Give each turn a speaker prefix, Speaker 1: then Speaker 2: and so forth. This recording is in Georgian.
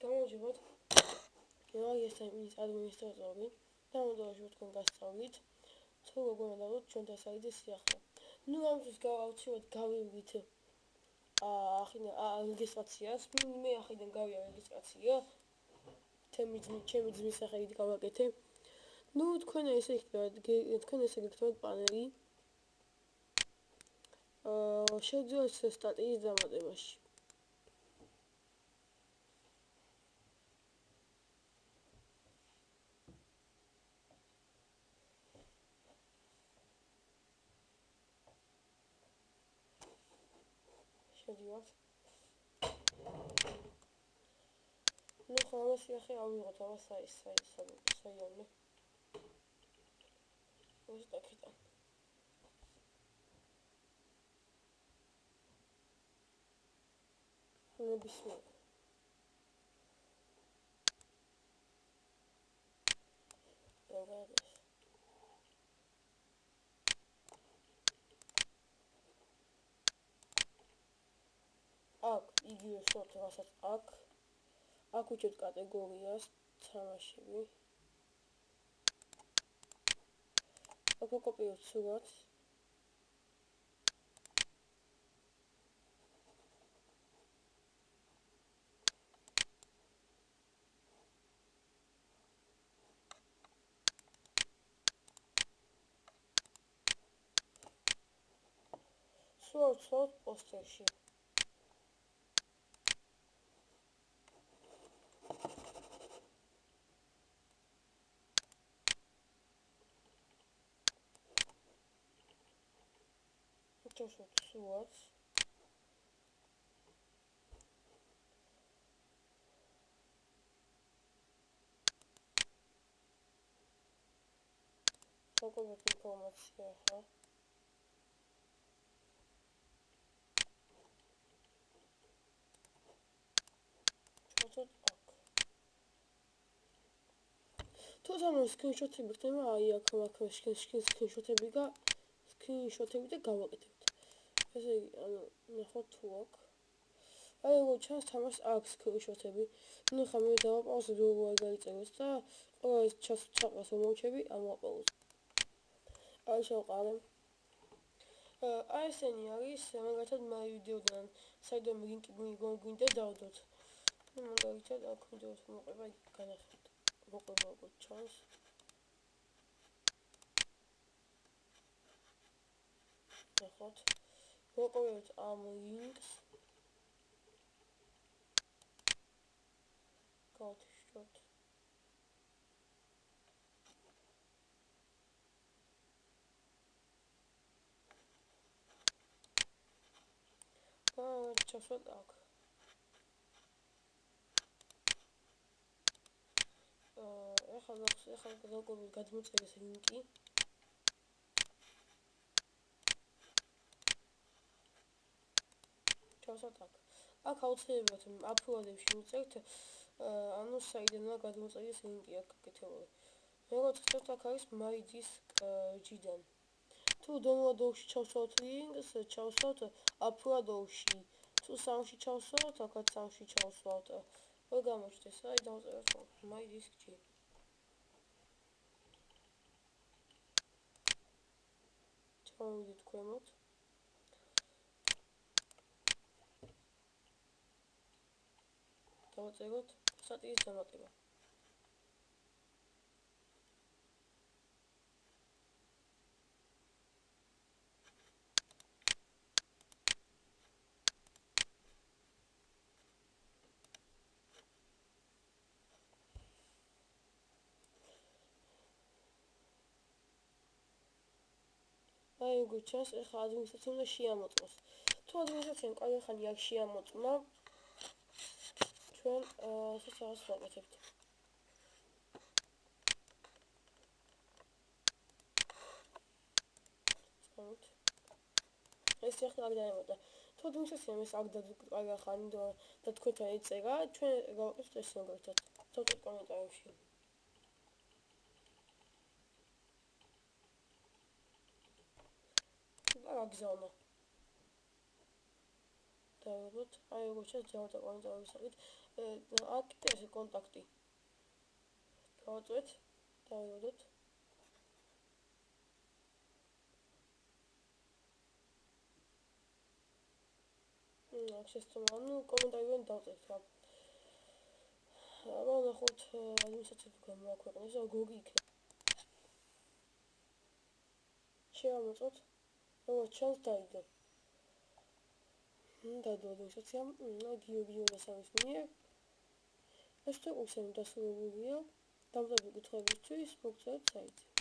Speaker 1: გამარჯობათ. ეს მინის ადმინისტრატორი და მომდევნო თქვენ გასწავლით თუ როგორ უნდა დავუთ ჩვენთან საიტის სიახლოვე. ნუ ამისთვის გავავჩივოთ გავივით რეგისტრაციას. მე ახიდან გავია რეგისტრაცია. ჩემი ძმის სახელით გავაკეთე. ნუ თქვენ ესე გიქნებათ პანელი. შევძლებთ სტატიის დამატებაში. შევდივართ. ნუ ხო ამას ახლა ავიღოთ ამას საიამნე. ეს დაკეტა. ნებისმიერ. როგორ აქ იგივე სორტ რასაც აქ უჩვენთ კატეგორიას თამაშები. აქ ვაკოპიოთ სურათს. სურათს პოსტერში. ჩავშოთ სურათს. ვაკოპიოთ ინფორმაცია ახლა. თუ ამას სკრინშოტები ხდება, აი აქ სკრინშოტები და გავაკეთებთ. ესე იგი, ანუ ნახოთ თუ აქ. აი როგორ ჩანს თამაშს აქ სკრინშოტები. ნუ ხა მე დავაპაუზებ როგორ გაიწეროს და ყველა ეს ჩაყრას მომჩები ამაპაუზ. აი შევყარე. აი ესენი არის მაგალითად მაი ვიდეოდან საიდანვე ლინკი გვინდა დავდოთ. ნუ მაგალითად აქ ვიდეოს მოყვება განახილეთ. მოყვება როგორ ჩანს. ნახოთ. ვაკოვებთ ამ ლინკს. გავთიშოთ. ჩავსვათ აქ. ეხლა გადმოწერეს ლინკი. ჩავსვათ აქ. აქ აუცილებლად აპლოდებში მიწერთ ანუ საიდანაა გადმოწერეს ლინკი აქ გაკეთებული. როგორც ხდებთ აქ არის my disk-დან. თუ download-ში ჩავსვათ ლინკს, ჩავსვათ upload-ში. თუ სამში ჩავსვათ, აქაც სამში ჩავსვათ. ვერ გამოჩნდეს, აი დავწეროთ my disk-g. ჩავიდეთ ქვემოთ. დავწეროთ სტატიის დამატება. აი როგორ ჩანს, ეხლა ადმინისტრაცია უნდა შეამოწმოს. თუ ადმინისტრაციამ კარგი ხანი არ შეამოწმა, ჩვენ ესეც რაღაც ვაკეთებთ. ეს ახლა არ დაემატა. თუ ადმინისტრაციამ ეს არ კარგი ხანი და თქვენთან ეწერა, ჩვენ გავაკეთებთ ეს მაგალითად. დავწერთ კომენტარებში. და გაგზავნა. დავიღოთ, აი როგორც ჩანს ჯავარდა კვანტური სახით. აქ კიდე ეს კონტაქტი გავაწვეთ, დავიღოთ. აქ შესწავლა, ანუ კომენტარიდან დავწერთ რა. აბა ნახოთ ადმინისტრაციული გამოაქვეყნეს, გოგი იქნება. შევამოწოთ, როგორც ჩანს დაიდო. დაიდო ადმინისტრაციამ, გიორგი მოსავის მიერ. ეს თუ უცებ დასრულებულია. დამტები კითხვებისთვის მოგწოდეთ საიტზე.